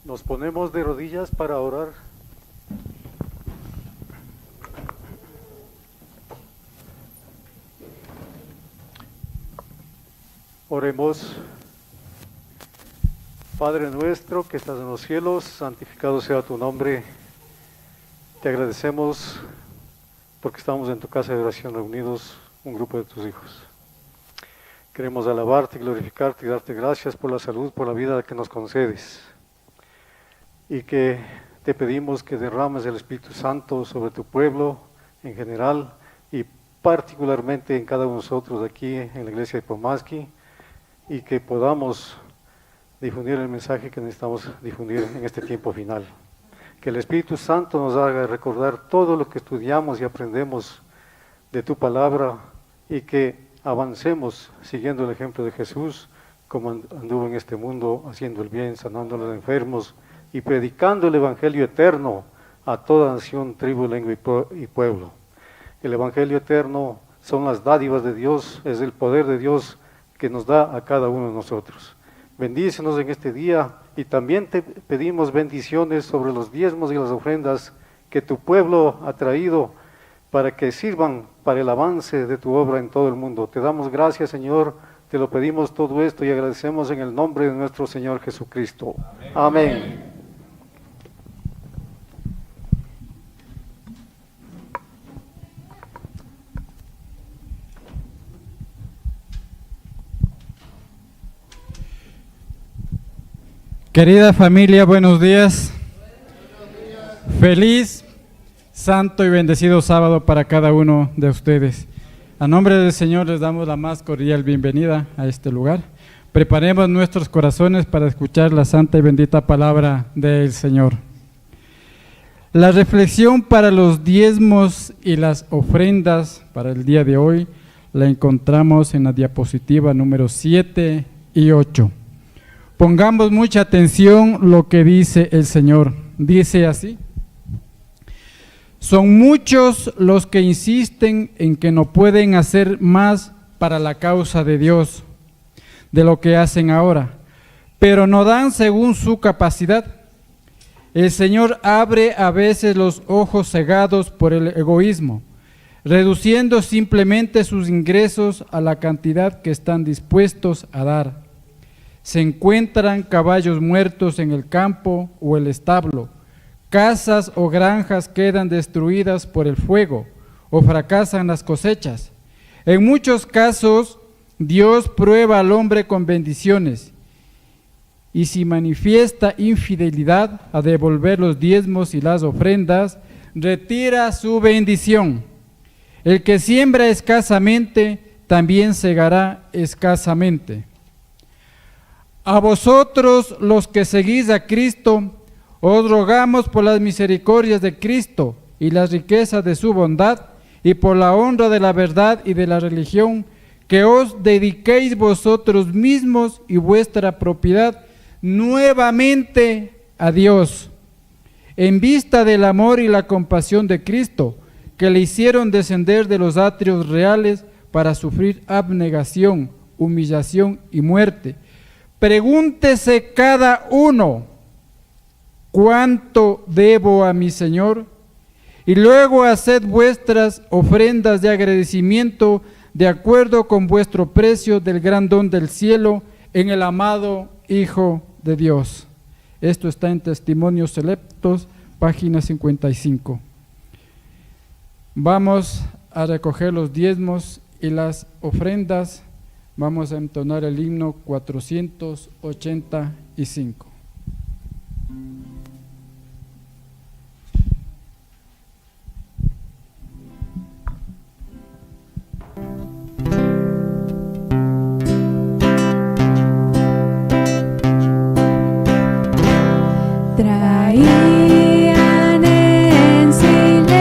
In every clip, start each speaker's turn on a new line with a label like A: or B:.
A: Nos ponemos de rodillas para orar. Oremos. Padre nuestro que estás en los cielos, santificado sea tu nombre. Te agradecemos porque estamos en tu casa de oración reunidos, un grupo de tus hijos. Queremos alabarte, glorificarte y darte gracias por la salud, por la vida que nos concedes. Y que te pedimos que derrames el Espíritu Santo sobre tu pueblo en general y particularmente en cada uno de nosotros aquí en la iglesia de Pomaski, y que podamos difundir el mensaje que necesitamos difundir en este tiempo final. Que el Espíritu Santo nos haga recordar todo lo que estudiamos y aprendemos de tu palabra y que avancemos siguiendo el ejemplo de Jesús, como anduvo en este mundo haciendo el bien, sanando a los enfermos y predicando el Evangelio eterno a toda nación, tribu, lengua y pueblo. El Evangelio eterno son las dádivas de Dios, es el poder de Dios que nos da a cada uno de nosotros. Bendícenos en este día y también te pedimos bendiciones sobre los diezmos y las ofrendas que tu pueblo ha traído para que sirvan para el avance de tu obra en todo el mundo. Te damos gracias, Señor, te lo pedimos todo esto y agradecemos en el nombre de nuestro Señor Jesucristo. Amén. Amén.
B: Querida familia, buenos días. Feliz, santo y bendecido sábado para cada uno de ustedes. A nombre del Señor les damos la más cordial bienvenida a este lugar. Preparemos nuestros corazones para escuchar la santa y bendita palabra del Señor. La reflexión para los diezmos y las ofrendas para el día de hoy la encontramos en la diapositiva número 7 y 8. Pongamos mucha atención lo que dice el Señor. Dice así: Son muchos los que insisten en que no pueden hacer más para la causa de Dios de lo que hacen ahora, pero no dan según su capacidad. El Señor abre a veces los ojos cegados por el egoísmo, reduciendo simplemente sus ingresos a la cantidad que están dispuestos a dar. Se encuentran caballos muertos en el campo o el establo, casas o granjas quedan destruidas por el fuego o fracasan las cosechas. En muchos casos, Dios prueba al hombre con bendiciones y si manifiesta infidelidad a devolver los diezmos y las ofrendas, retira su bendición. El que siembra escasamente, también segará escasamente. A vosotros, los que seguís a Cristo, os rogamos por las misericordias de Cristo y las riquezas de su bondad, y por la honra de la verdad y de la religión, que os dediquéis vosotros mismos y vuestra propiedad nuevamente a Dios, en vista del amor y la compasión de Cristo, que le hicieron descender de los atrios reales para sufrir abnegación, humillación y muerte. Pregúntese cada uno, ¿cuánto debo a mi Señor? Y luego haced vuestras ofrendas de agradecimiento de acuerdo con vuestro precio del gran don del cielo en el amado Hijo de Dios. Esto está en Testimonios Selectos, página 55. Vamos a recoger los diezmos y las ofrendas. Vamos a entonar el himno 485.
C: Traían en silencio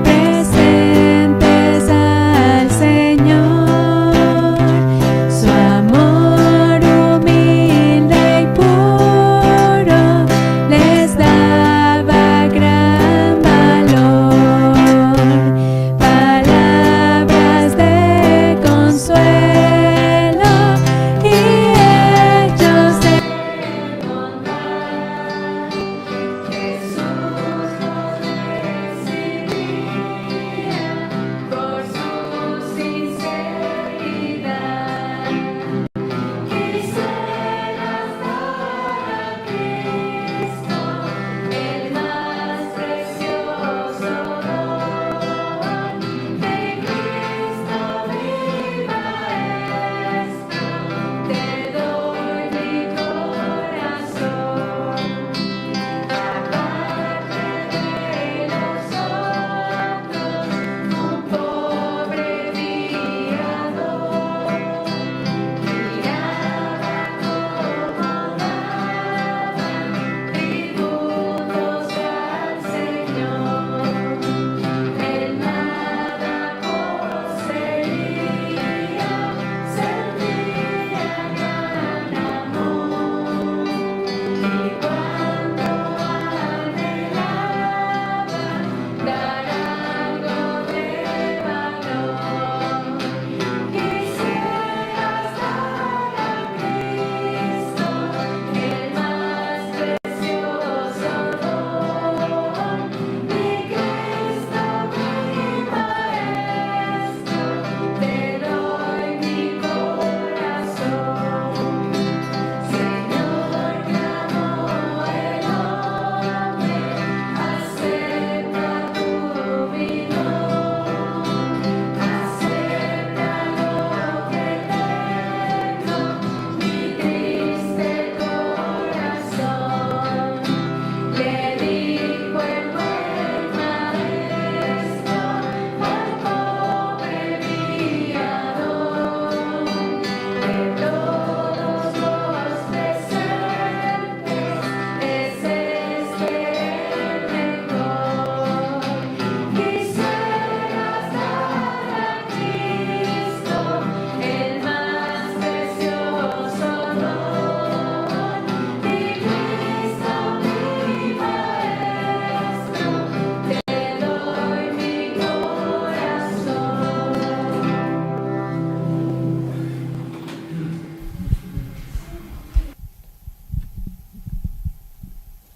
C: presentes al Señor, su amor humilde y puro.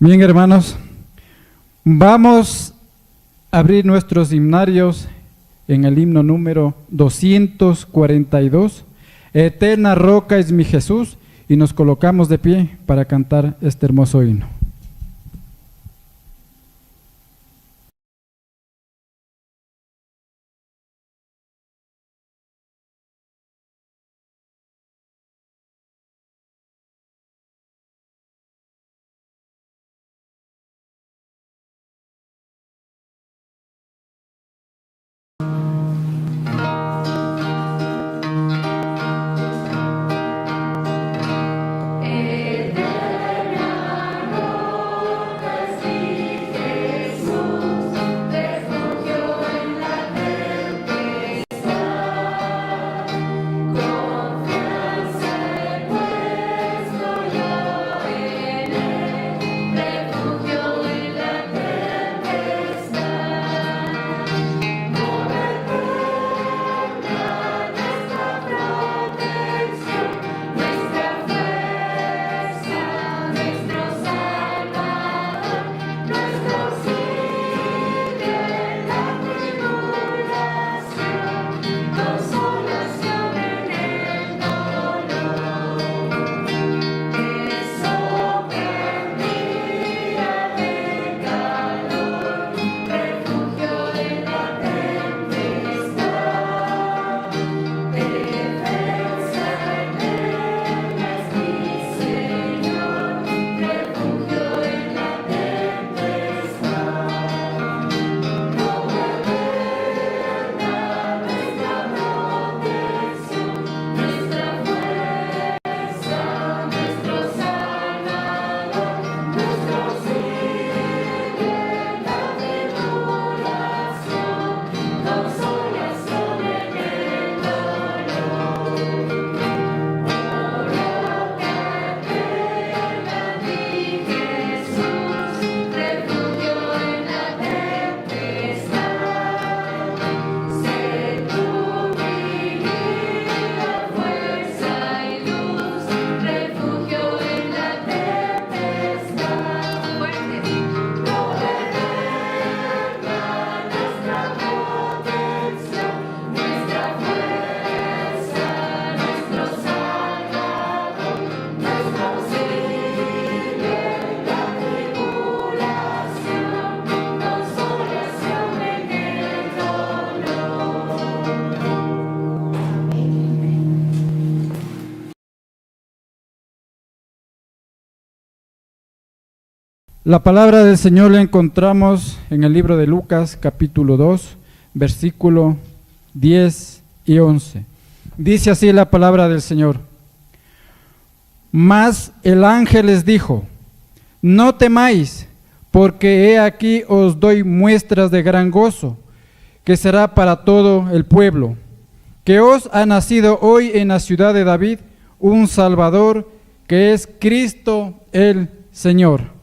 B: Bien, hermanos, vamos a abrir nuestros himnarios en el himno número 242, Eterna roca es mi Jesús, y nos colocamos de pie para cantar este hermoso himno. La palabra del Señor la encontramos en el libro de Lucas, capítulo 2, versículo 10 y 11. Dice así la palabra del Señor: Mas el ángel les dijo: No temáis, porque he aquí os doy muestras de gran gozo, que será para todo el pueblo, que os ha nacido hoy en la ciudad de David un Salvador, que es Cristo el Señor.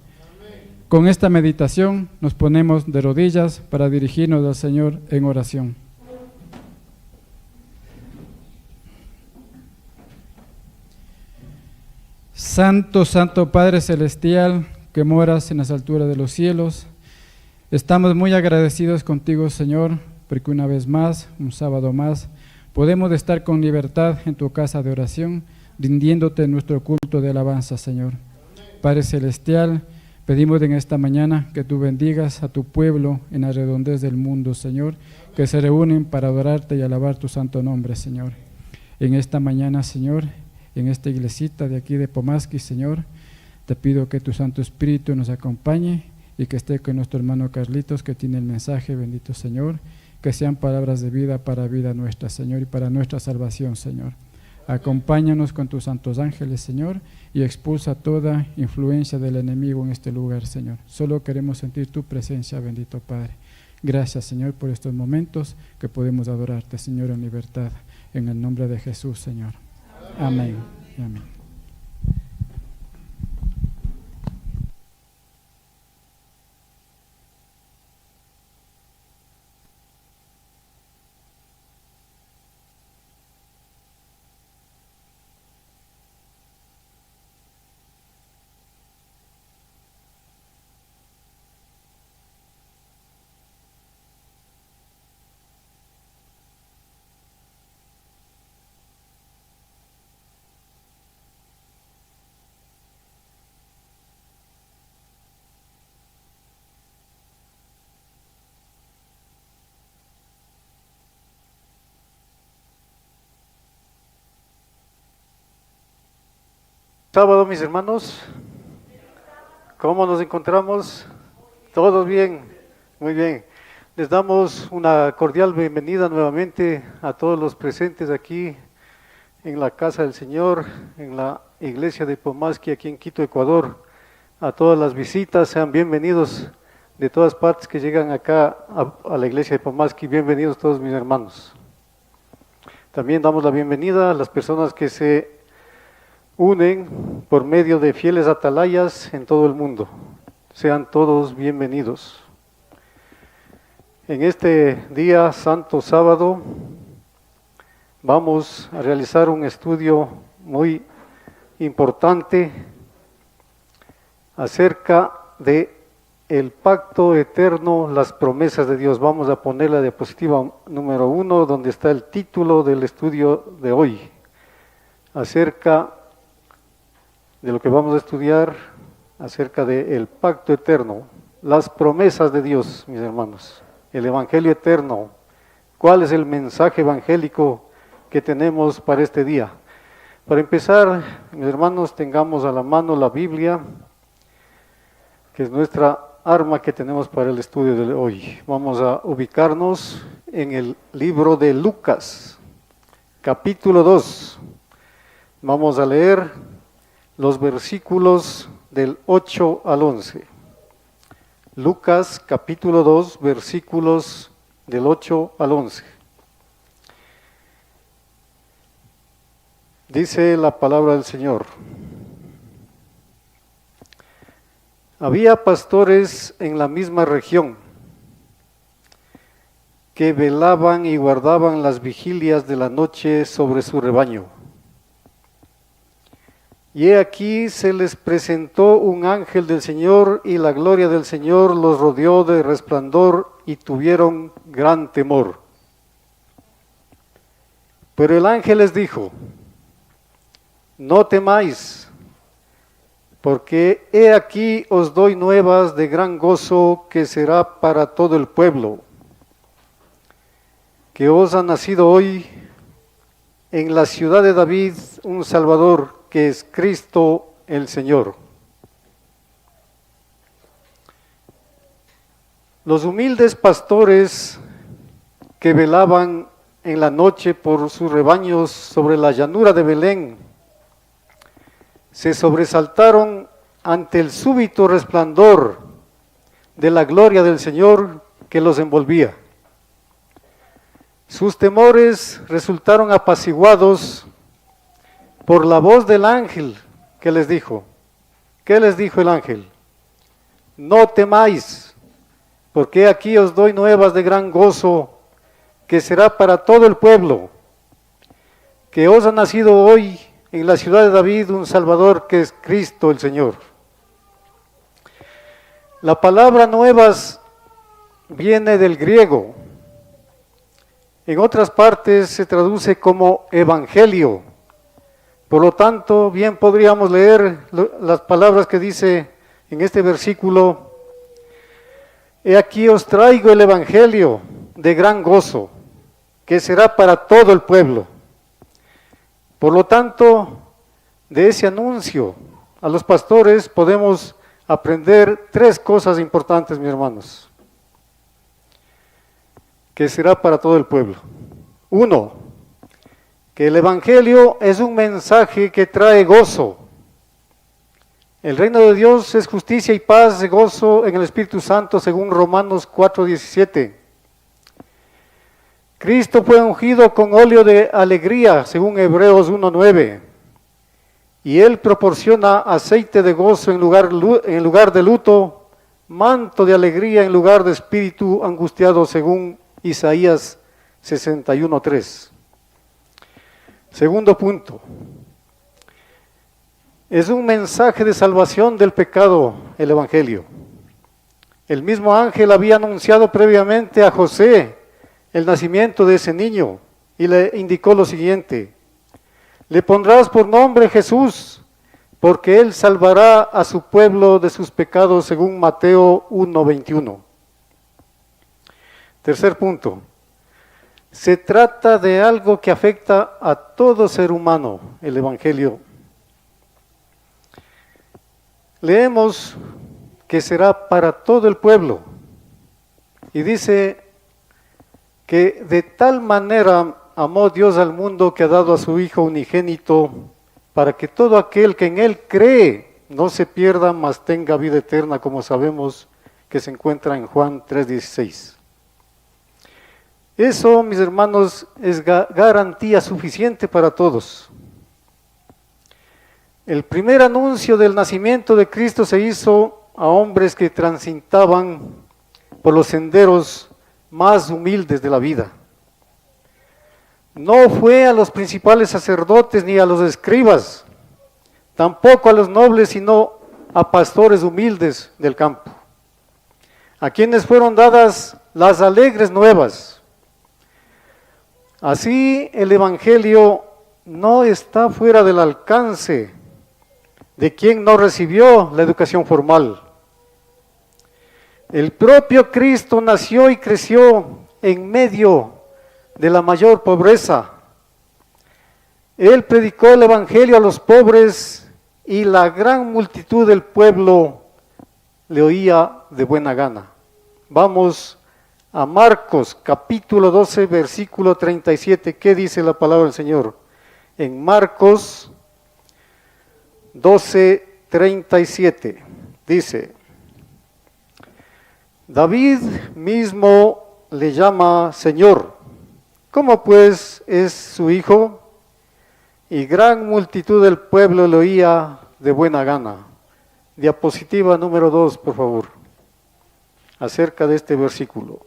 B: Con esta meditación nos ponemos de rodillas para dirigirnos al Señor en oración. Santo, Santo Padre Celestial, que moras en las alturas de los cielos, estamos muy agradecidos contigo, Señor, porque una vez más, un sábado más, podemos estar con libertad en tu casa de oración, rindiéndote nuestro culto de alabanza, Señor. Padre Celestial, pedimos en esta mañana que tú bendigas a tu pueblo en la redondez del mundo, Señor, que se reúnen para adorarte y alabar tu santo nombre, Señor. En esta mañana, Señor, en esta iglesita de aquí de Pomasqui, Señor, te pido que tu Santo Espíritu nos acompañe y que esté con nuestro hermano Carlitos, que tiene el mensaje, bendito Señor, que sean palabras de vida para vida nuestra, Señor, y para nuestra salvación, Señor. Acompáñanos con tus santos ángeles, Señor, y expulsa toda influencia del enemigo en este lugar, Señor. Solo queremos sentir tu presencia, bendito Padre. Gracias, Señor, por estos momentos que podemos adorarte, Señor, en libertad. En el nombre de Jesús, Señor. Amén. Amén.
A: sábado, mis hermanos. ¿Cómo nos encontramos? ¿Todos bien? Muy bien. Les damos una cordial bienvenida nuevamente a todos los presentes aquí en la Casa del Señor, en la Iglesia de Pomasqui, aquí en Quito, Ecuador. A todas las visitas, sean bienvenidos de todas partes que llegan acá a la Iglesia de Pomasqui. Bienvenidos todos mis hermanos. También damos la bienvenida a las personas que se unen por medio de fieles atalayas en todo el mundo. Sean todos bienvenidos. En este día santo sábado vamos a realizar un estudio muy importante acerca de el pacto eterno, las promesas de Dios. Vamos a poner la diapositiva número 1, donde está el título del estudio de hoy, acerca de lo que vamos a estudiar, acerca del pacto eterno, las promesas de Dios, mis hermanos, el evangelio eterno. ¿Cuál es el mensaje evangélico que tenemos para este día? Para empezar, mis hermanos, tengamos a la mano la Biblia, que es nuestra arma que tenemos para el estudio de hoy. Vamos a ubicarnos en el libro de Lucas, capítulo 2. Vamos a leer los versículos del 8 al 11. Lucas, capítulo 2, versículos del 8 al 11. Dice la palabra del Señor. Había pastores en la misma región que velaban y guardaban las vigilias de la noche sobre su rebaño. Y he aquí se les presentó un ángel del Señor, y la gloria del Señor los rodeó de resplandor, y tuvieron gran temor. Pero el ángel les dijo: no temáis, porque he aquí os doy nuevas de gran gozo, que será para todo el pueblo, que os ha nacido hoy en la ciudad de David un Salvador, que es Cristo el Señor. Los humildes pastores que velaban en la noche por sus rebaños sobre la llanura de Belén se sobresaltaron ante el súbito resplandor de la gloria del Señor que los envolvía. Sus temores resultaron apaciguados por la voz del ángel que les dijo. ¿Qué les dijo el ángel? No temáis, porque aquí os doy nuevas de gran gozo, que será para todo el pueblo, que os ha nacido hoy en la ciudad de David un Salvador, que es Cristo el Señor. La palabra nuevas viene del griego. En otras partes se traduce como evangelio. Por lo tanto, bien podríamos leer las palabras que dice en este versículo: he aquí os traigo el evangelio de gran gozo, que será para todo el pueblo. Por lo tanto, de ese anuncio a los pastores podemos aprender tres cosas importantes, mis hermanos, que será para todo el pueblo. Uno, que el evangelio es un mensaje que trae gozo. El reino de Dios es justicia y paz, gozo en el Espíritu Santo, según Romanos 4:17. Cristo fue ungido con óleo de alegría, según Hebreos 1:9. Y Él proporciona aceite de gozo en lugar de luto, manto de alegría en lugar de espíritu angustiado, según Isaías 61:3. Segundo punto, es un mensaje de salvación del pecado, el evangelio. El mismo ángel había anunciado previamente a José el nacimiento de ese niño y le indicó lo siguiente: le pondrás por nombre Jesús, porque él salvará a su pueblo de sus pecados, según Mateo 1:21. Tercer punto, se trata de algo que afecta a todo ser humano, el evangelio. leemos que será para todo el pueblo. Y dice que de tal manera amó Dios al mundo que ha dado a su Hijo unigénito, para que todo aquel que en Él cree no se pierda, mas tenga vida eterna, como sabemos que se encuentra en Juan 3:16. Eso, mis hermanos, es garantía suficiente para todos. El primer anuncio del nacimiento de Cristo se hizo a hombres que transitaban por los senderos más humildes de la vida. No fue a los principales sacerdotes ni a los escribas, tampoco a los nobles, sino a pastores humildes del campo, a quienes fueron dadas las alegres nuevas. Así el Evangelio no está fuera del alcance de quien no recibió la educación formal. El propio Cristo nació y creció en medio de la mayor pobreza. Él predicó el Evangelio a los pobres y la gran multitud del pueblo le oía de buena gana. Vamos a Marcos capítulo 12 versículo 37. ¿Qué dice la palabra del Señor? En Marcos 12:37 dice: David mismo le llama Señor. ¿Cómo pues es su hijo? Y gran multitud del pueblo le oía de buena gana. Diapositiva número 2, por favor, acerca de este versículo.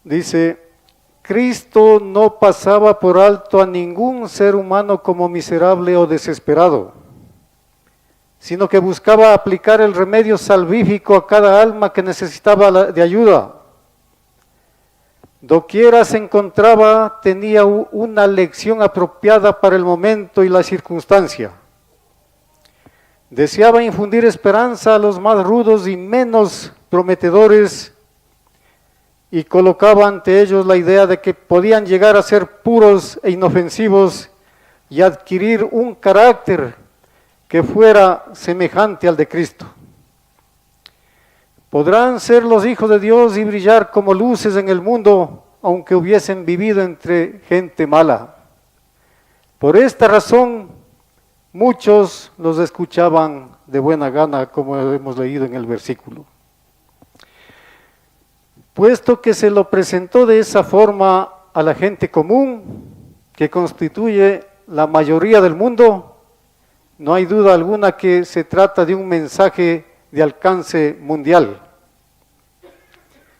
A: Dice: Cristo no pasaba por alto a ningún ser humano como miserable o desesperado, sino que buscaba aplicar el remedio salvífico a cada alma que necesitaba de ayuda. Doquiera se encontraba, tenía una lección apropiada para el momento y la circunstancia. Deseaba infundir esperanza a los más rudos y menos prometedores, y colocaba ante ellos la idea de que podían llegar a ser puros e inofensivos y adquirir un carácter que fuera semejante al de Cristo. Podrán ser los hijos de Dios y brillar como luces en el mundo, aunque hubiesen vivido entre gente mala. Por esta razón, muchos los escuchaban de buena gana, como hemos leído en el versículo. Puesto que se lo presentó de esa forma a la gente común, que constituye la mayoría del mundo, no hay duda alguna que se trata de un mensaje de alcance mundial.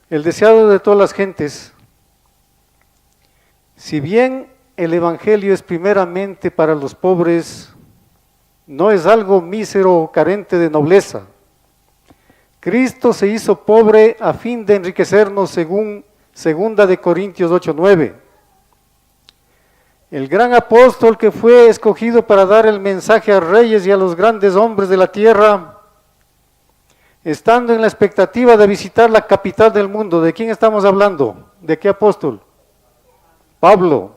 A: El deseado de todas las gentes. Si bien el Evangelio es primeramente para los pobres, no es algo mísero o carente de nobleza. Cristo se hizo pobre a fin de enriquecernos, según 2 Corintios 8:9. El gran apóstol que fue escogido para dar el mensaje a reyes y a los grandes hombres de la tierra, estando en la expectativa de visitar la capital del mundo. ¿De quién estamos hablando? ¿De qué apóstol? Pablo.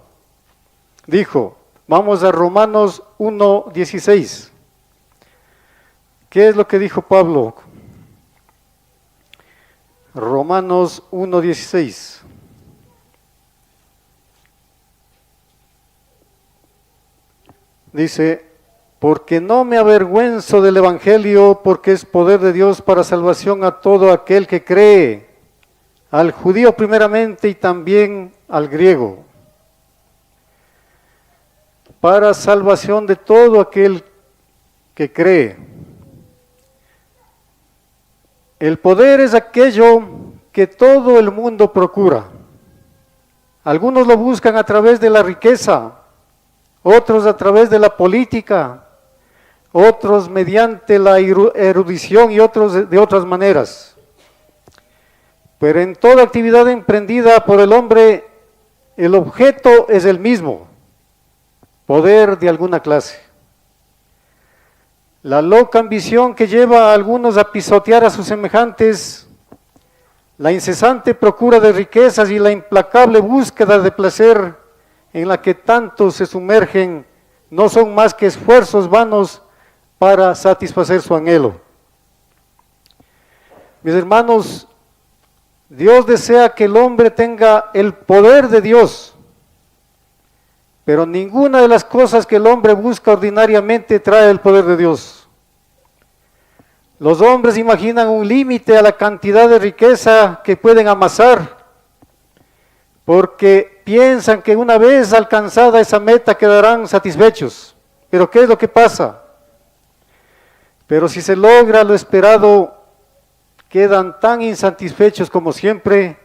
A: Dijo, vamos a Romanos 1:16. ¿Qué es lo que dijo Pablo? Romanos 1:16. Dice, porque no me avergüenzo del Evangelio, porque es poder de Dios para salvación a todo aquel que cree, al judío primeramente y también al griego, para salvación de todo aquel que cree. El poder es aquello que todo el mundo procura. Algunos lo buscan a través de la riqueza, otros a través de la política, otros mediante la erudición y otros de otras maneras. Pero en toda actividad emprendida por el hombre, el objeto es el mismo: poder de alguna clase. La loca ambición que lleva a algunos a pisotear a sus semejantes, la incesante procura de riquezas y la implacable búsqueda de placer en la que tantos se sumergen, no son más que esfuerzos vanos para satisfacer su anhelo. Mis hermanos, Dios desea que el hombre tenga el poder de Dios, pero ninguna de las cosas que el hombre busca ordinariamente trae el poder de Dios. Los hombres imaginan un límite a la cantidad de riqueza que pueden amasar, porque piensan que una vez alcanzada esa meta quedarán satisfechos. Pero ¿qué es lo que pasa? Pero si se logra lo esperado, quedan tan insatisfechos como siempre,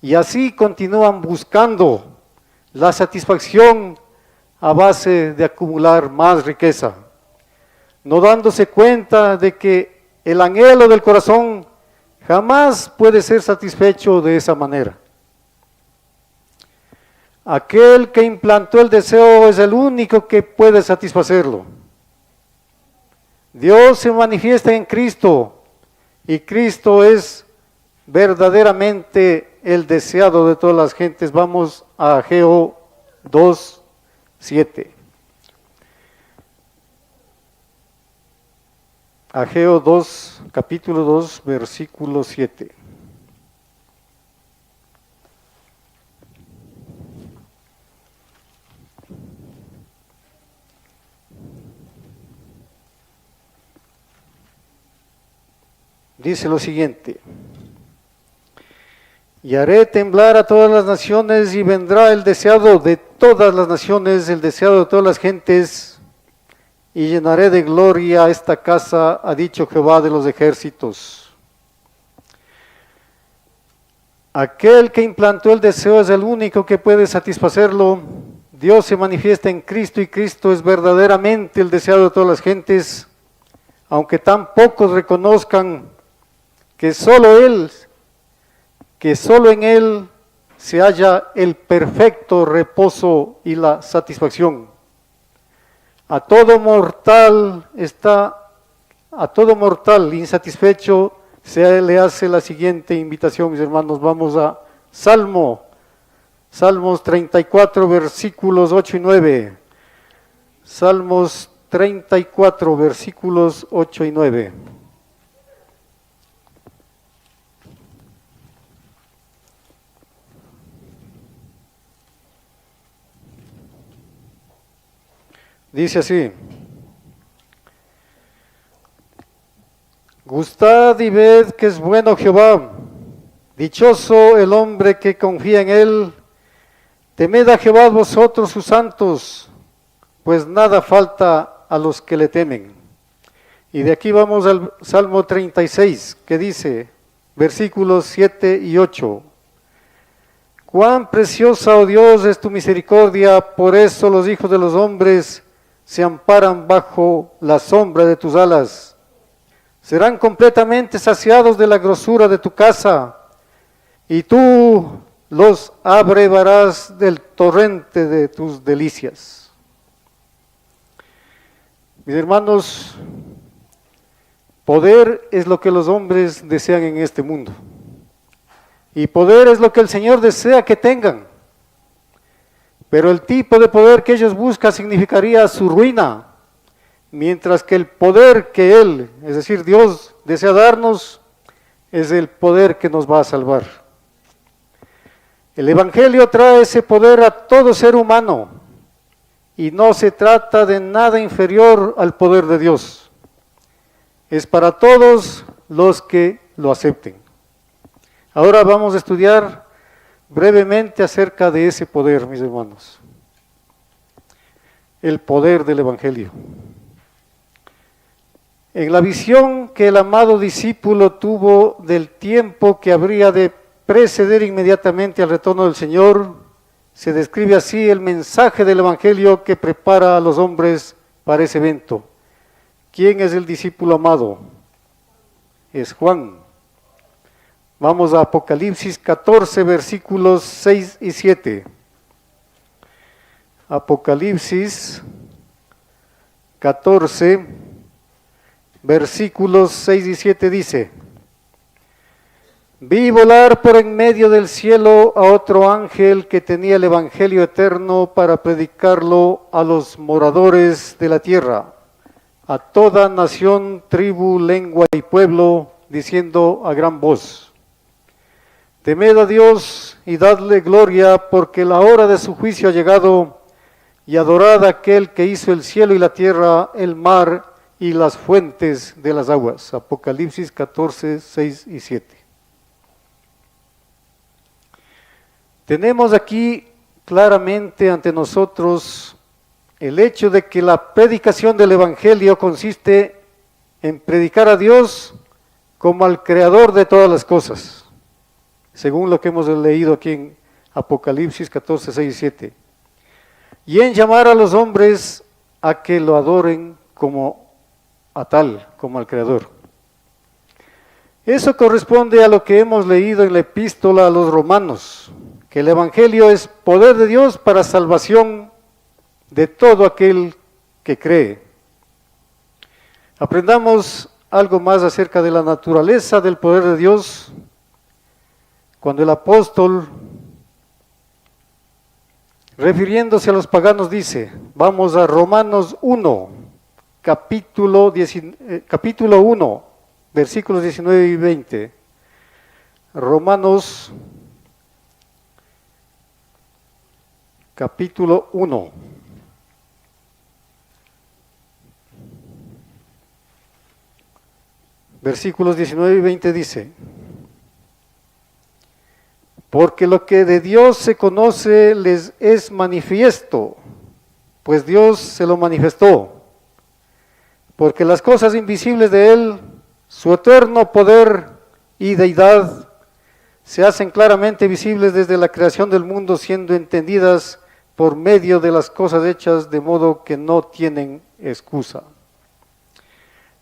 A: y así continúan buscando la satisfacción a base de acumular más riqueza, no dándose cuenta de que el anhelo del corazón jamás puede ser satisfecho de esa manera. Aquel que implantó el deseo es el único que puede satisfacerlo. Dios se manifiesta en Cristo, y Cristo es verdaderamente el deseado de todas las gentes. Vamos a Ageo 2:7. Ageo 2, capítulo 2, versículo 7. Dice lo siguiente: y haré temblar a todas las naciones, y vendrá el deseado de todas las naciones, el deseado de todas las gentes, y llenaré de gloria esta casa, ha dicho Jehová de los ejércitos. Aquel que implantó el deseo es el único que puede satisfacerlo. Dios se manifiesta en Cristo, y Cristo es verdaderamente el deseado de todas las gentes, aunque tan pocos reconozcan que solo en Él se halla el perfecto reposo y la satisfacción. A todo mortal insatisfecho se le hace la siguiente invitación, mis hermanos. Vamos a Salmos 34, versículos 8 y 9. Salmos 34, versículos 8 y 9. Dice así: gustad y ved que es bueno Jehová, dichoso el hombre que confía en él. Temed a Jehová vosotros sus santos, pues nada falta a los que le temen. Y de aquí vamos al Salmo 36, que dice, versículos 7 y 8. Cuán preciosa, oh Dios, es tu misericordia, por eso los hijos de los hombres se amparan bajo la sombra de tus alas. Serán completamente saciados de la grosura de tu casa, y tú los abrevarás del torrente de tus delicias. Mis hermanos, poder es lo que los hombres desean en este mundo, y poder es lo que el Señor desea que tengan. Pero el tipo de poder que ellos buscan significaría su ruina, mientras que el poder que Él, es decir, Dios, desea darnos, es el poder que nos va a salvar. El Evangelio trae ese poder a todo ser humano, y no se trata de nada inferior al poder de Dios. Es para todos los que lo acepten. Ahora vamos a estudiar brevemente acerca de ese poder, mis hermanos. El poder del Evangelio. En la visión que el amado discípulo tuvo del tiempo que habría de preceder inmediatamente al retorno del Señor, se describe así el mensaje del Evangelio que prepara a los hombres para ese evento. ¿Quién es el discípulo amado? Es Juan. Vamos a Apocalipsis 14, versículos 6 y 7. Apocalipsis 14, versículos 6 y 7 dice: vi volar por en medio del cielo a otro ángel que tenía el evangelio eterno para predicarlo a los moradores de la tierra, a toda nación, tribu, lengua y pueblo, diciendo a gran voz: temed a Dios y dadle gloria, porque la hora de su juicio ha llegado, y adorad a aquel que hizo el cielo y la tierra, el mar y las fuentes de las aguas. Apocalipsis 14, 6 y 7. Tenemos aquí claramente ante nosotros el hecho de que la predicación del Evangelio consiste en predicar a Dios como al Creador de todas las cosas, según lo que hemos leído aquí en Apocalipsis 14, 6 y 7, y en llamar a los hombres a que lo adoren como a tal, como al Creador. Eso corresponde a lo que hemos leído en la epístola a los Romanos, que el Evangelio es poder de Dios para salvación de todo aquel que cree. Aprendamos algo más acerca de la naturaleza del poder de Dios cuando el apóstol, refiriéndose a los paganos, dice, vamos a Romanos 1, capítulo 1, versículos 19 y 20. Romanos capítulo 1. Versículos 19 y 20 dice: porque lo que de Dios se conoce les es manifiesto, pues Dios se lo manifestó, porque las cosas invisibles de Él, su eterno poder y deidad, se hacen claramente visibles desde la creación del mundo, siendo entendidas por medio de las cosas hechas, de modo que no tienen excusa.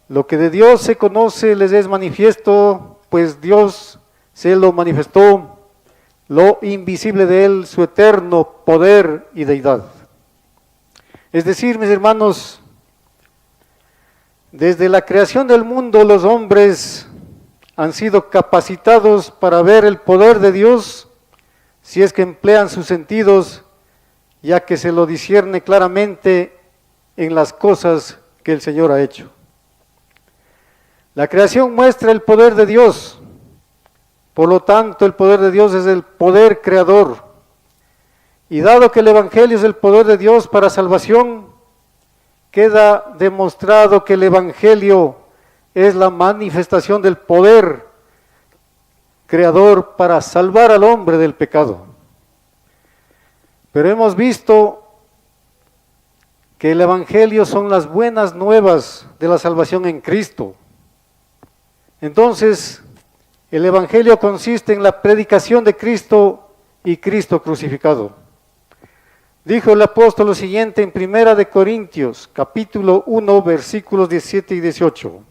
A: Lo que de Dios se conoce les es manifiesto, pues Dios se lo manifestó, lo invisible de Él, su eterno poder y deidad. Es decir, mis hermanos, desde la creación del mundo los hombres han sido capacitados para ver el poder de Dios, si es que emplean sus sentidos, ya que se lo discierne claramente en las cosas que el Señor ha hecho. La creación muestra el poder de Dios, por lo tanto el poder de Dios es el poder creador. Y dado que el Evangelio es el poder de Dios para salvación, queda demostrado que el Evangelio es la manifestación del poder creador para salvar al hombre del pecado. Pero hemos visto que el Evangelio son las buenas nuevas de la salvación en Cristo. Entonces, el Evangelio consiste en la predicación de Cristo y Cristo crucificado. Dijo el apóstol lo siguiente en 1 Corintios, capítulo 1, versículos 17 y 18.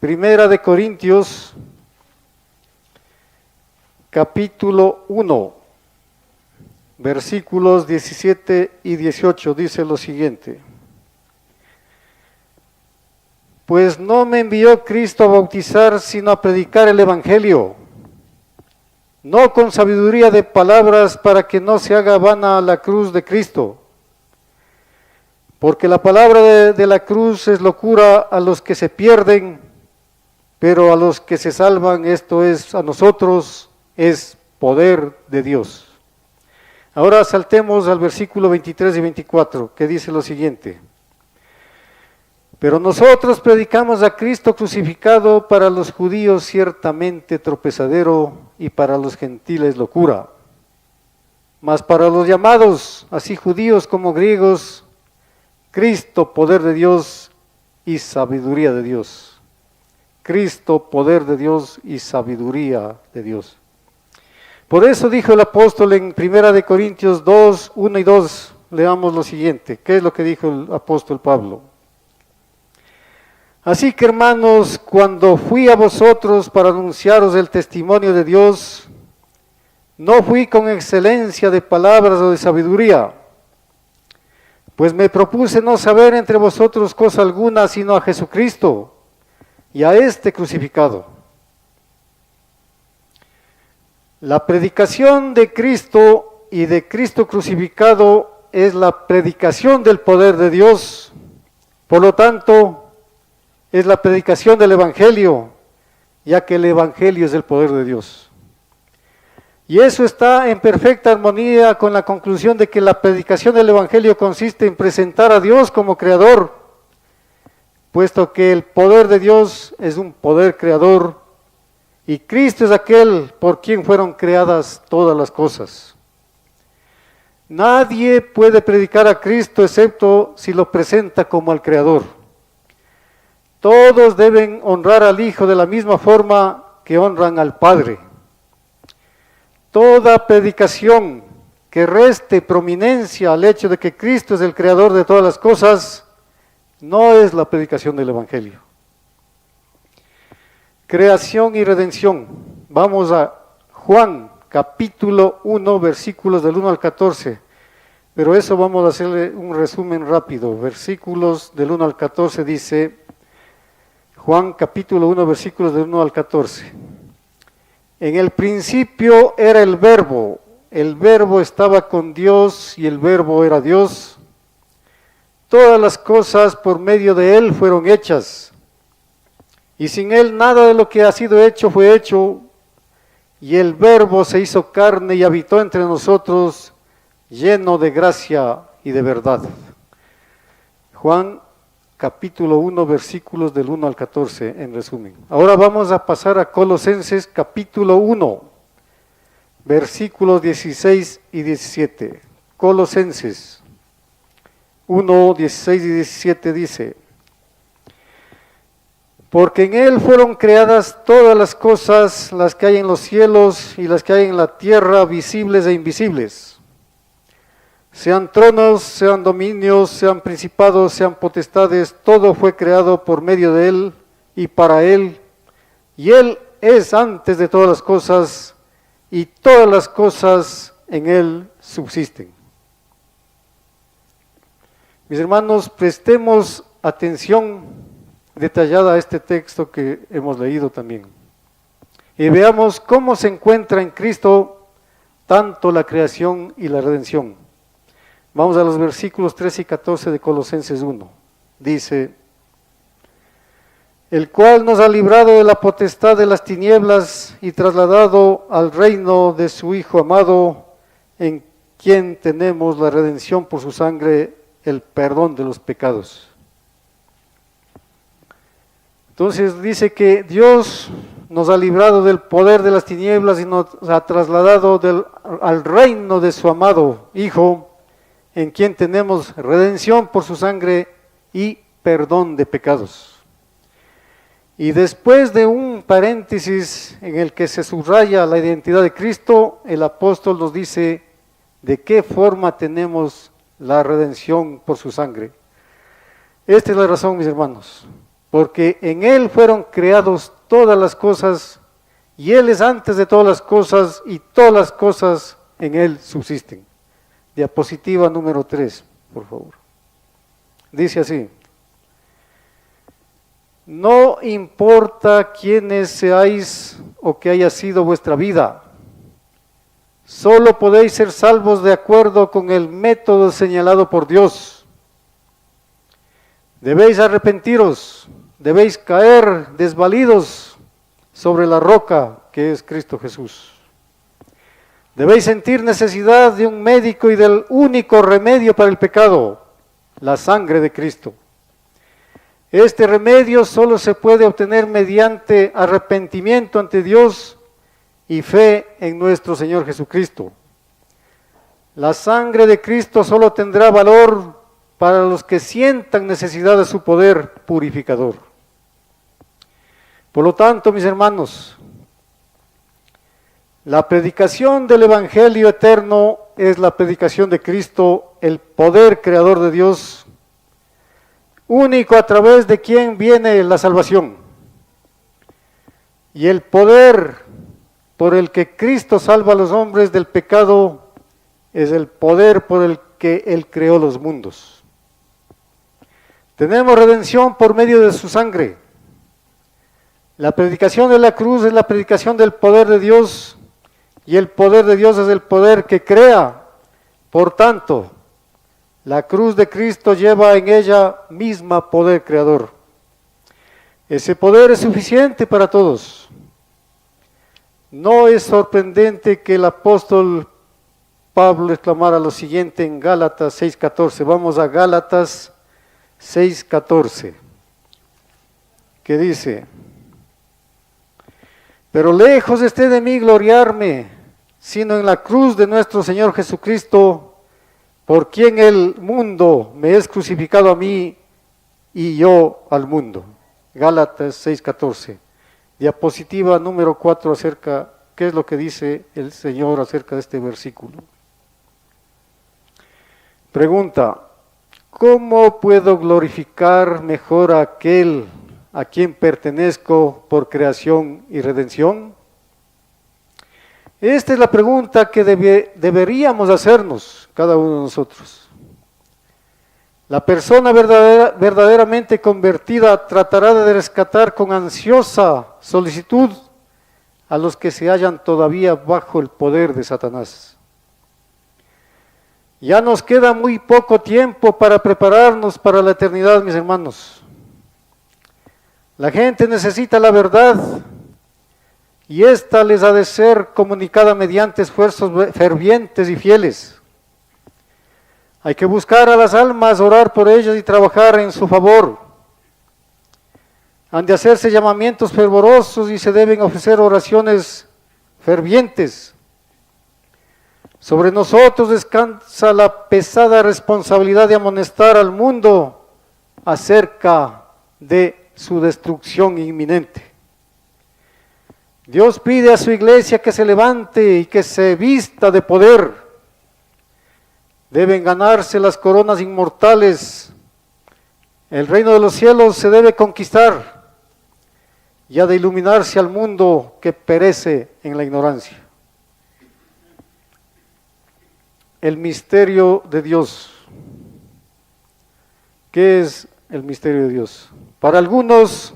A: 1 Corintios, capítulo 1, versículos 17 y 18, dice lo siguiente: pues no me envió Cristo a bautizar, sino a predicar el Evangelio, no con sabiduría de palabras, para que no se haga vana la cruz de Cristo. Porque la palabra de la cruz es locura a los que se pierden, pero a los que se salvan, esto es, a nosotros, es poder de Dios. Ahora saltemos al versículo 23 y 24, que dice lo siguiente: pero nosotros predicamos a Cristo crucificado, para los judíos ciertamente tropezadero y para los gentiles locura. Mas para los llamados, así judíos como griegos, Cristo poder de Dios y sabiduría de Dios. Cristo poder de Dios y sabiduría de Dios. Por eso dijo el apóstol en 1 Corintios 2, 1 y 2, leamos lo siguiente. ¿Qué es lo que dijo el apóstol Pablo? Así que, hermanos, cuando fui a vosotros para anunciaros el testimonio de Dios, no fui con excelencia de palabras o de sabiduría, pues me propuse no saber entre vosotros cosa alguna, sino a Jesucristo y a este crucificado. La predicación de Cristo y de Cristo crucificado es la predicación del poder de Dios, Por lo tanto, es la predicación del Evangelio, ya que el Evangelio es el poder de Dios. Y eso está en perfecta armonía con la conclusión de que la predicación del Evangelio consiste en presentar a Dios como creador, puesto que el poder de Dios es un poder creador y Cristo es aquel por quien fueron creadas todas las cosas. Nadie puede predicar a Cristo excepto si lo presenta como al Creador. Todos deben honrar al Hijo de la misma forma que honran al Padre. Toda predicación que reste prominencia al hecho de que Cristo es el Creador de todas las cosas, no es la predicación del Evangelio. Creación y redención. Vamos a Juan capítulo 1, versículos del 1 al 14. Pero eso vamos a hacerle un resumen rápido. Versículos del 1 al 14 dice, Juan capítulo 1, versículos del 1 al 14. En el principio era el Verbo estaba con Dios y el Verbo era Dios. Todas las cosas por medio de Él fueron hechas, y sin Él nada de lo que ha sido hecho fue hecho, y el Verbo se hizo carne y habitó entre nosotros, lleno de gracia y de verdad. Juan capítulo 1, versículos del 1 al 14, en resumen. Ahora vamos a pasar a Colosenses capítulo 1, versículos 16 y 17. Colosenses 1, 16 y 17 dice, porque en Él fueron creadas todas las cosas, las que hay en los cielos y las que hay en la tierra, visibles e invisibles. Sean tronos, sean dominios, sean principados, sean potestades, todo fue creado por medio de Él y para Él. Y Él es antes de todas las cosas, y todas las cosas en Él subsisten. Mis hermanos, prestemos atención detallada a este texto que hemos leído también. Y veamos cómo se encuentra en Cristo tanto la creación y la redención. Vamos a los versículos 13 y 14 de Colosenses 1. Dice, el cual nos ha librado de la potestad de las tinieblas y trasladado al reino de su Hijo amado, en quien tenemos la redención por su sangre, el perdón de los pecados. Entonces dice que Dios nos ha librado del poder de las tinieblas y nos ha trasladado al reino de su amado Hijo, en quien tenemos redención por su sangre y perdón de pecados. Y después de un paréntesis en el que se subraya la identidad de Cristo, el apóstol nos dice de qué forma tenemos la redención por su sangre. Esta es la razón, mis hermanos, porque en Él fueron creados todas las cosas, y Él es antes de todas las cosas, y todas las cosas en Él subsisten. Diapositiva número 3, por favor. Dice así, no importa quiénes seáis o que haya sido vuestra vida, solo podéis ser salvos de acuerdo con el método señalado por Dios. Debéis arrepentiros, debéis caer desvalidos sobre la roca que es Cristo Jesús. Debéis sentir necesidad de un médico y del único remedio para el pecado, la sangre de Cristo. Este remedio solo se puede obtener mediante arrepentimiento ante Dios y fe en nuestro Señor Jesucristo. La sangre de Cristo solo tendrá valor para los que sientan necesidad de su poder purificador. Por lo tanto, mis hermanos, la predicación del Evangelio eterno es la predicación de Cristo, el poder creador de Dios, único a través de quien viene la salvación. Y el poder por el que Cristo salva a los hombres del pecado es el poder por el que Él creó los mundos. Tenemos redención por medio de su sangre. La predicación de la cruz es la predicación del poder de Dios, y el poder de Dios es el poder que crea. Por tanto, La cruz de Cristo lleva en ella misma poder creador. Ese poder es suficiente para todos. No es sorprendente que el apóstol Pablo exclamara lo siguiente en Gálatas 6:14. Vamos a Gálatas 6:14, que dice: pero lejos esté de mí gloriarme, sino en la cruz de nuestro Señor Jesucristo, por quien el mundo me es crucificado a mí y yo al mundo. Gálatas 6:14. Diapositiva número 4 acerca, ¿qué es lo que dice el Señor acerca de este versículo? Pregunta: ¿cómo puedo glorificar mejor a aquel a quien pertenezco por creación y redención? Esta es la pregunta que deberíamos hacernos cada uno de nosotros. La persona verdaderamente convertida tratará de rescatar con ansiosa solicitud a los que se hallan todavía bajo el poder de Satanás. Ya nos queda muy poco tiempo para prepararnos para la eternidad, mis hermanos. La gente necesita la verdad y ésta les ha de ser comunicada mediante esfuerzos fervientes y fieles. Hay que buscar a las almas, orar por ellas y trabajar en su favor. Han de hacerse llamamientos fervorosos y se deben ofrecer oraciones fervientes. Sobre nosotros descansa la pesada responsabilidad de amonestar al mundo acerca de su destrucción inminente. Dios pide a su iglesia que se levante y que se vista de poder. Deben ganarse las coronas inmortales. El reino de los cielos se debe conquistar y ha de iluminarse al mundo que perece en la ignorancia. El misterio de Dios. ¿Qué es el misterio de Dios? Para algunos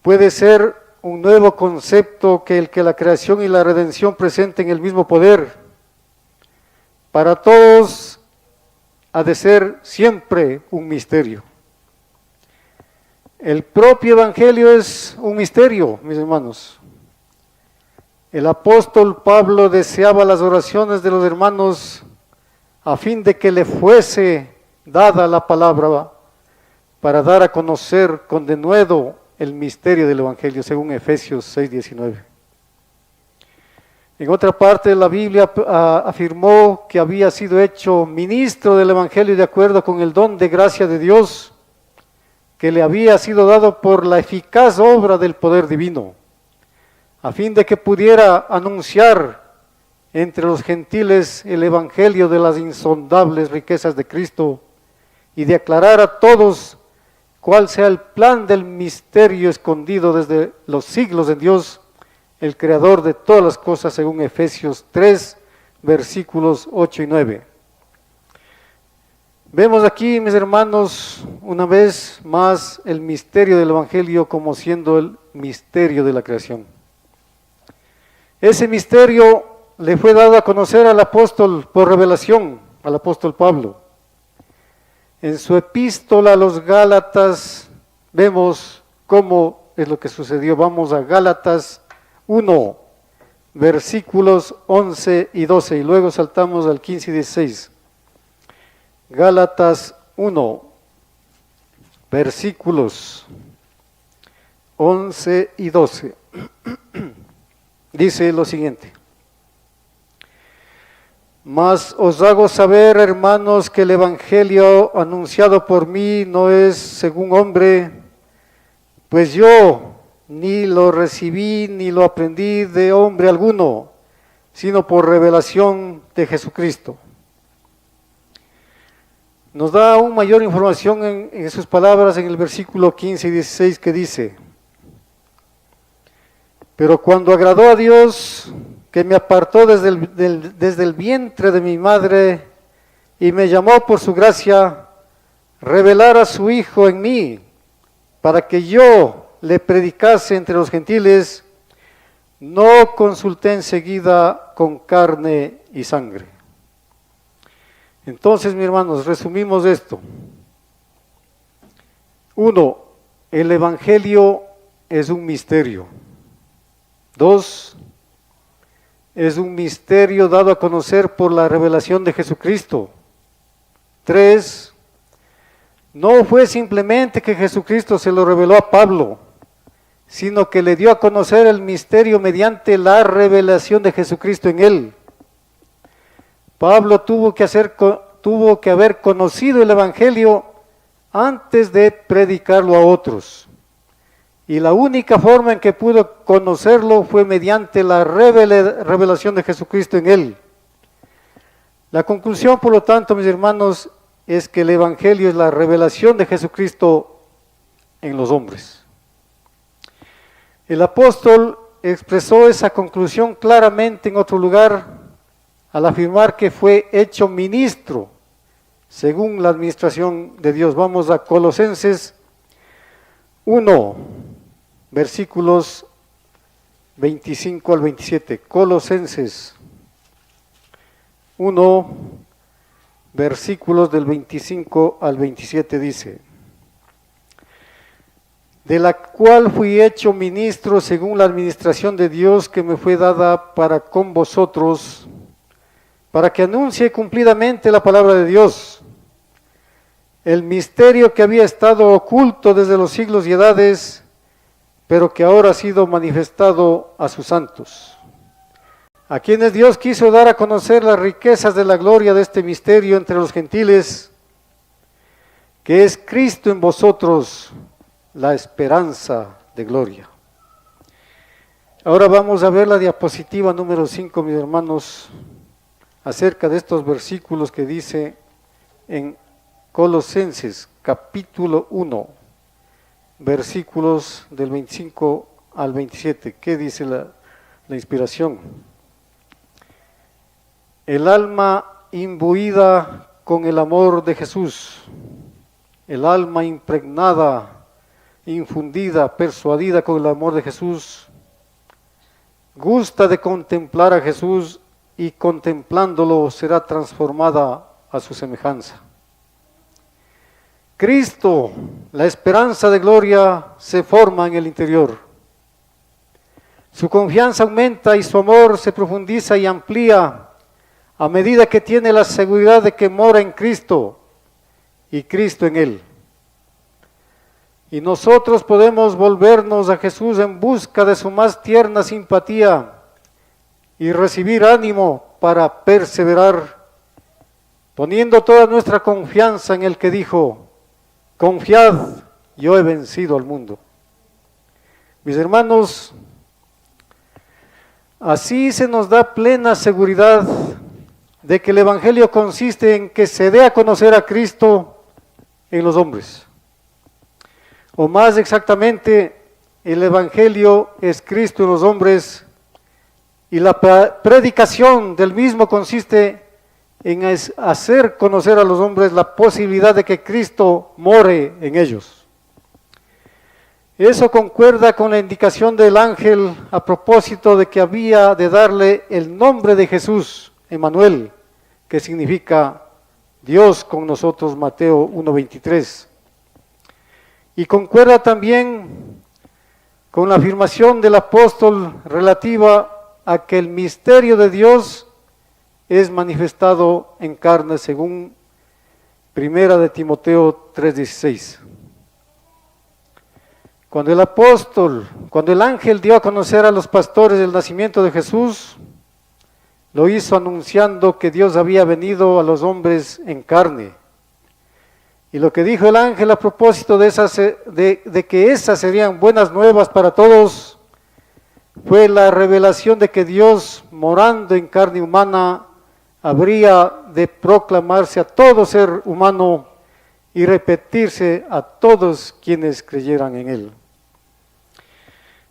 A: puede ser un nuevo concepto que el que la creación y la redención presenten el mismo poder. Para todos ha de ser siempre un misterio. El propio Evangelio es un misterio, mis hermanos. El apóstol Pablo deseaba las oraciones de los hermanos a fin de que le fuese dada la palabra para dar a conocer con denuedo el misterio del Evangelio, según Efesios 6:19. En otra parte de la Biblia afirmó que había sido hecho ministro del Evangelio de acuerdo con el don de gracia de Dios que le había sido dado por la eficaz obra del poder divino, a fin de que pudiera anunciar entre los gentiles el Evangelio de las insondables riquezas de Cristo y de aclarar a todos cuál sea el plan del misterio escondido desde los siglos en Dios, el creador de todas las cosas, según Efesios 3, versículos 8 y 9. Vemos aquí, mis hermanos, una vez más el misterio del Evangelio como siendo el misterio de la creación. Ese misterio le fue dado a conocer al apóstol por revelación, al apóstol Pablo. En su epístola a los Gálatas vemos cómo es lo que sucedió. Vamos a Gálatas 1, versículos 11 y 12, y luego saltamos al 15 y 16. Gálatas 1, versículos 11 y 12. Dice lo siguiente: mas os hago saber, hermanos, que el evangelio anunciado por mí no es según hombre, pues yo ni lo recibí ni lo aprendí de hombre alguno, sino por revelación de Jesucristo. Nos da aún mayor información en sus palabras en el versículo 15 y 16 que dice: pero cuando agradó a Dios, que me apartó desde el vientre de mi madre y me llamó por su gracia, revelar a su Hijo en mí, para que yo le predicase entre los gentiles, no consulté enseguida con carne y sangre. Entonces, mis hermanos, resumimos esto. 1. El Evangelio es un misterio. 2. Es un misterio dado a conocer por la revelación de Jesucristo. 3. No fue simplemente que Jesucristo se lo reveló a Pablo, sino que le dio a conocer el misterio mediante la revelación de Jesucristo en él. Pablo tuvo que haber conocido el Evangelio antes de predicarlo a otros. Y la única forma en que pudo conocerlo fue mediante la revelación de Jesucristo en él. La conclusión, por lo tanto, mis hermanos, es que el Evangelio es la revelación de Jesucristo en los hombres. El apóstol expresó esa conclusión claramente en otro lugar al afirmar que fue hecho ministro según la administración de Dios. Vamos a Colosenses 1, versículos 25 al 27. Colosenses 1, versículos del 25 al 27 dice: de la cual fui hecho ministro según la administración de Dios que me fue dada para con vosotros, para que anuncie cumplidamente la palabra de Dios, el misterio que había estado oculto desde los siglos y edades, pero que ahora ha sido manifestado a sus santos, a quienes Dios quiso dar a conocer las riquezas de la gloria de este misterio entre los gentiles, que es Cristo en vosotros, la esperanza de gloria. Ahora vamos a ver la diapositiva número 5, mis hermanos, acerca de estos versículos que dice en Colosenses capítulo 1, versículos del 25 al 27. ¿Qué dice la inspiración? El alma imbuida con el amor de Jesús, el alma impregnada, infundida, persuadida con el amor de Jesús, gusta de contemplar a Jesús y contemplándolo será transformada a su semejanza. Cristo, la esperanza de gloria, se forma en el interior. Su confianza aumenta y su amor se profundiza y amplía a medida que tiene la seguridad de que mora en Cristo y Cristo en él. Y nosotros podemos volvernos a Jesús en busca de su más tierna simpatía y recibir ánimo para perseverar, poniendo toda nuestra confianza en el que dijo: confiad, yo he vencido al mundo. Mis hermanos, así se nos da plena seguridad de que el Evangelio consiste en que se dé a conocer a Cristo en los hombres. O más exactamente, el Evangelio es Cristo en los hombres y la predicación del mismo consiste en hacer conocer a los hombres la posibilidad de que Cristo more en ellos. Eso concuerda con la indicación del ángel a propósito de que había de darle el nombre de Jesús, Emmanuel, que significa Dios con nosotros, Mateo 1:23. Y concuerda también con la afirmación del apóstol relativa a que el misterio de Dios es manifestado en carne, según 1 de Timoteo 3:16. Cuando el ángel dio a conocer a los pastores el nacimiento de Jesús, lo hizo anunciando que Dios había venido a los hombres en carne. Y lo que dijo el ángel a propósito de que esas serían buenas nuevas para todos, fue la revelación de que Dios, morando en carne humana, habría de proclamarse a todo ser humano y repetirse a todos quienes creyeran en él.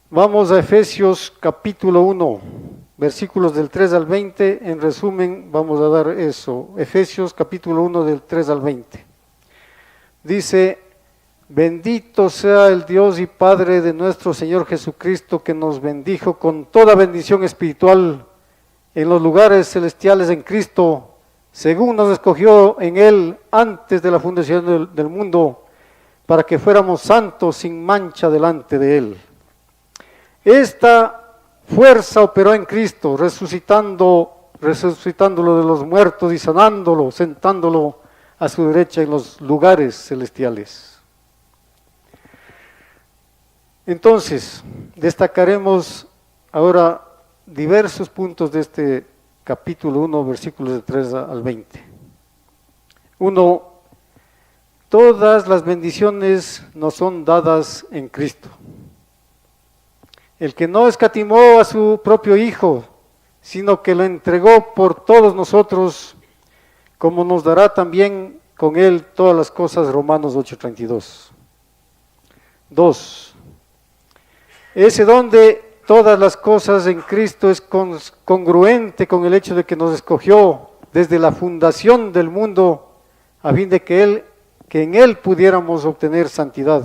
A: Vamos a Efesios capítulo 1, versículos del 3 al 20, en resumen vamos a dar eso. Efesios capítulo 1 del 3 al 20. Dice: bendito sea el Dios y Padre de nuestro Señor Jesucristo, que nos bendijo con toda bendición espiritual en los lugares celestiales en Cristo, según nos escogió en Él antes de la fundación del mundo, para que fuéramos santos sin mancha delante de Él. Esta fuerza operó en Cristo, resucitándolo de los muertos y sanándolo, sentándolo a su derecha en los lugares celestiales. Entonces, destacaremos ahora diversos puntos de este capítulo 1, versículos de 3 al 20. 1. Todas las bendiciones nos son dadas en Cristo. El que no escatimó a su propio Hijo, sino que lo entregó por todos nosotros, como nos dará también con Él todas las cosas, Romanos 8:32. 2. Ese don de todas las cosas en Cristo es congruente con el hecho de que nos escogió desde la fundación del mundo, a fin de que en Él pudiéramos obtener santidad.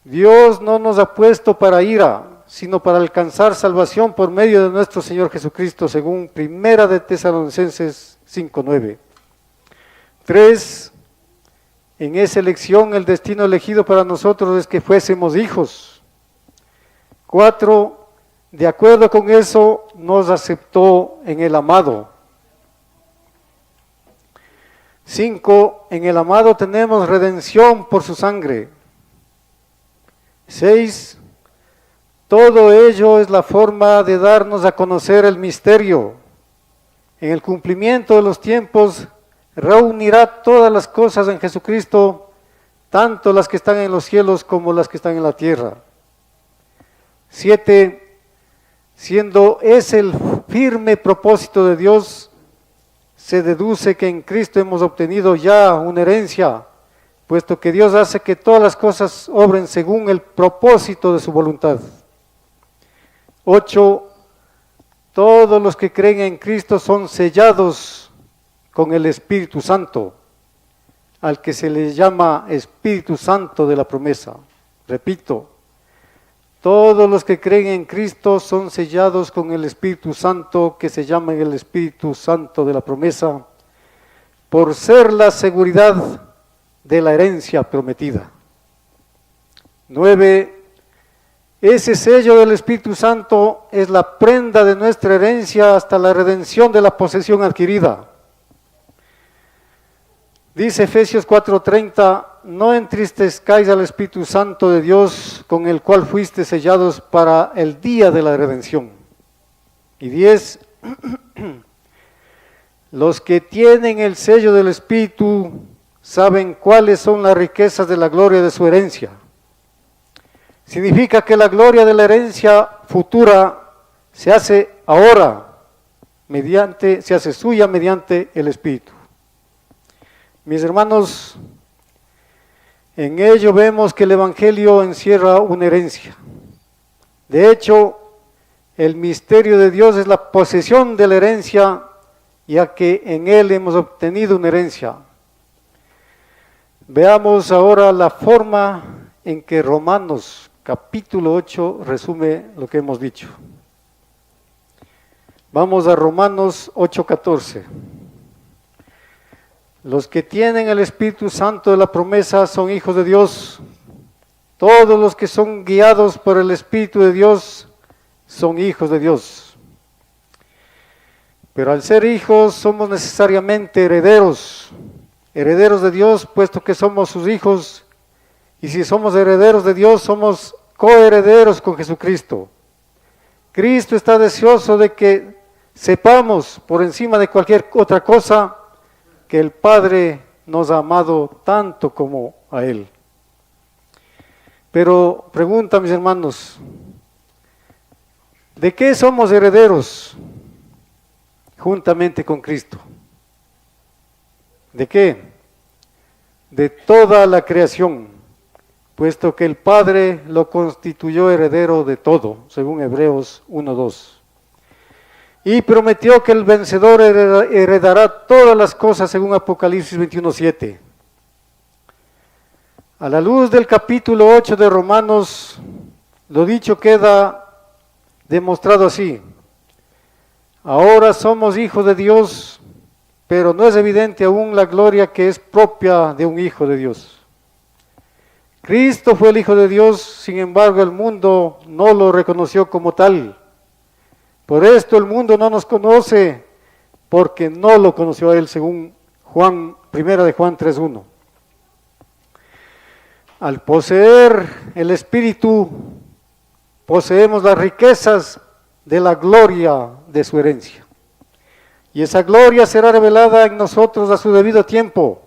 A: Dios no nos ha puesto para ira, sino para alcanzar salvación por medio de nuestro Señor Jesucristo, según 1 de Tesalonicenses 5:9. 3. En esa elección el destino elegido para nosotros es que fuésemos hijos. 4. De acuerdo con eso nos aceptó en el amado. 5. En el amado tenemos redención por su sangre. 6. Todo ello es la forma de darnos a conocer el misterio. En el cumplimiento de los tiempos reunirá todas las cosas en Jesucristo, tanto las que están en los cielos como las que están en la tierra. 7. Siendo ese el firme propósito de Dios, se deduce que en Cristo hemos obtenido ya una herencia, puesto que Dios hace que todas las cosas obren según el propósito de su voluntad. 8. Todos los que creen en Cristo son sellados con el Espíritu Santo, al que se le llama Espíritu Santo de la promesa. Repito, todos los que creen en Cristo son sellados con el Espíritu Santo, que se llama el Espíritu Santo de la promesa, por ser la seguridad de la herencia prometida. 9. Ese sello del Espíritu Santo es la prenda de nuestra herencia hasta la redención de la posesión adquirida. Dice Efesios 4:30, no entristezcáis al Espíritu Santo de Dios, con el cual fuiste sellados para el día de la redención. Y 10, los que tienen el sello del Espíritu saben cuáles son las riquezas de la gloria de su herencia. Significa que la gloria de la herencia futura se hace ahora, se hace suya mediante el Espíritu. Mis hermanos, en ello vemos que el Evangelio encierra una herencia. De hecho, el misterio de Dios es la posesión de la herencia, ya que en Él hemos obtenido una herencia. Veamos ahora la forma en que Romanos capítulo 8 resume lo que hemos dicho. Vamos a Romanos 8:14. Los que tienen el Espíritu Santo de la promesa son hijos de Dios. Todos los que son guiados por el Espíritu de Dios son hijos de Dios. Pero al ser hijos somos necesariamente herederos de Dios, puesto que somos sus hijos, y si somos herederos de Dios, somos coherederos con Jesucristo. Cristo está deseoso de que sepamos, por encima de cualquier otra cosa, que el Padre nos ha amado tanto como a Él. Pero pregunta, mis hermanos, ¿de qué somos herederos juntamente con Cristo? ¿De qué? De toda la creación, puesto que el Padre lo constituyó heredero de todo, según Hebreos 1:2. Y prometió que el vencedor heredará todas las cosas, según Apocalipsis 21:7. A la luz del capítulo 8 de Romanos, lo dicho queda demostrado así. Ahora somos hijos de Dios pero no es evidente aún la gloria que es propia de un hijo de Dios. Cristo fue el Hijo de Dios, sin embargo el mundo no lo reconoció como tal. Por esto el mundo no nos conoce, porque no lo conoció a Él, según Primera de Juan 3:1. Al poseer el Espíritu, poseemos las riquezas de la gloria de su herencia. Y esa gloria será revelada en nosotros a su debido tiempo,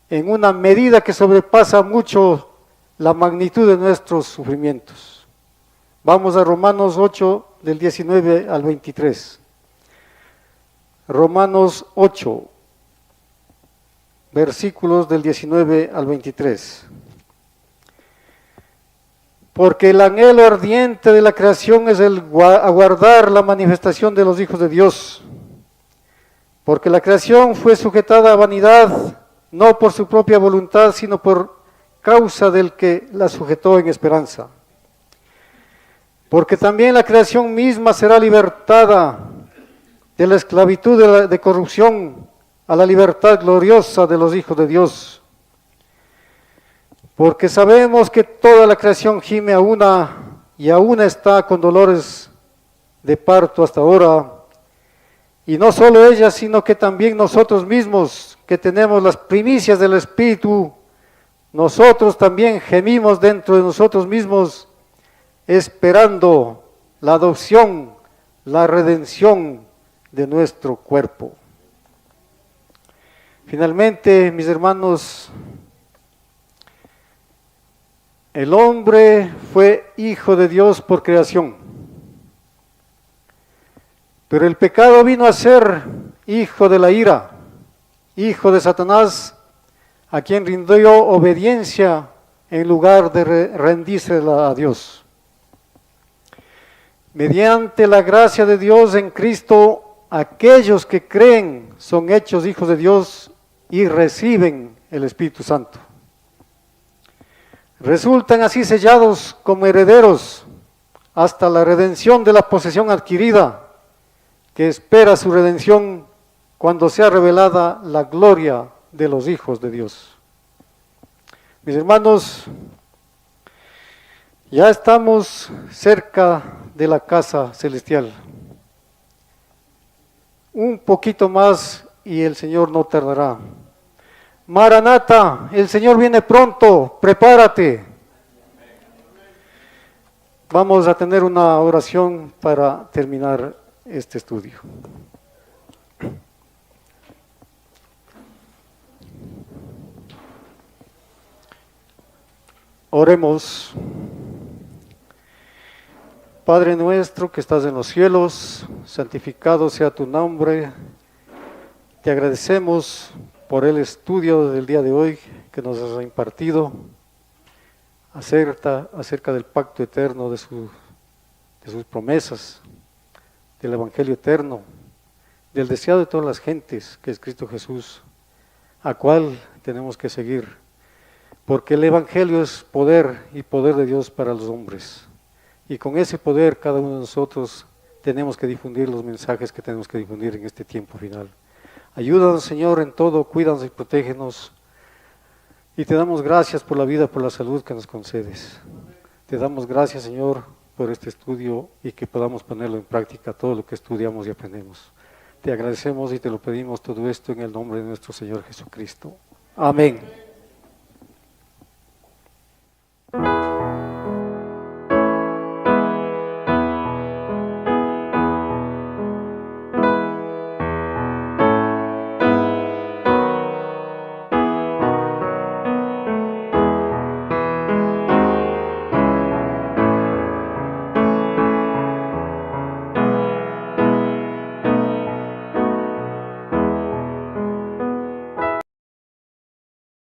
A: en una medida que sobrepasa mucho la magnitud de nuestros sufrimientos. Vamos a Romanos 8, del 19 al 23. Romanos 8, versículos del 19 al 23. Porque el anhelo ardiente de la creación es el aguardar la manifestación de los hijos de Dios. Porque la creación fue sujetada a vanidad, no por su propia voluntad, sino por causa del que la sujetó en esperanza. Porque también la creación misma será libertada de la esclavitud de corrupción a la libertad gloriosa de los hijos de Dios. Porque sabemos que toda la creación gime a una y a una está con dolores de parto hasta ahora. Y no solo ella, sino que también nosotros mismos, que tenemos las primicias del Espíritu, nosotros también gemimos dentro de nosotros mismos, esperando la adopción, la redención de nuestro cuerpo. Finalmente, mis hermanos, el hombre fue hijo de Dios por creación, pero el pecado vino a ser hijo de la ira, hijo de Satanás, a quien rindió obediencia en lugar de rendírsela a Dios. Mediante la gracia de Dios en Cristo, aquellos que creen son hechos hijos de Dios y reciben el Espíritu Santo. Resultan así sellados como herederos hasta la redención de la posesión adquirida, que espera su redención cuando sea revelada la gloria de los hijos de Dios. Mis hermanos, ya estamos cerca de la casa celestial. Un poquito más y el Señor no tardará. Maranata, el Señor viene pronto, prepárate. Vamos a tener una oración para terminar este estudio. Oremos. Padre nuestro que estás en los cielos, santificado sea tu nombre. Te agradecemos por el estudio del día de hoy que nos has impartido acerca del pacto eterno de sus promesas, del evangelio eterno, del deseado de todas las gentes que es Cristo Jesús, a cual tenemos que seguir, porque el evangelio es poder y poder de Dios para los hombres, y con ese poder cada uno de nosotros tenemos que difundir los mensajes que tenemos que difundir en este tiempo final. Ayúdanos, Señor, en todo, cuídanos y protégenos. Y te damos gracias por la vida, por la salud que nos concedes. Te damos gracias, Señor, por este estudio y que podamos ponerlo en práctica, todo lo que estudiamos y aprendemos. Te agradecemos y te lo pedimos todo esto en el nombre de nuestro Señor Jesucristo. Amén.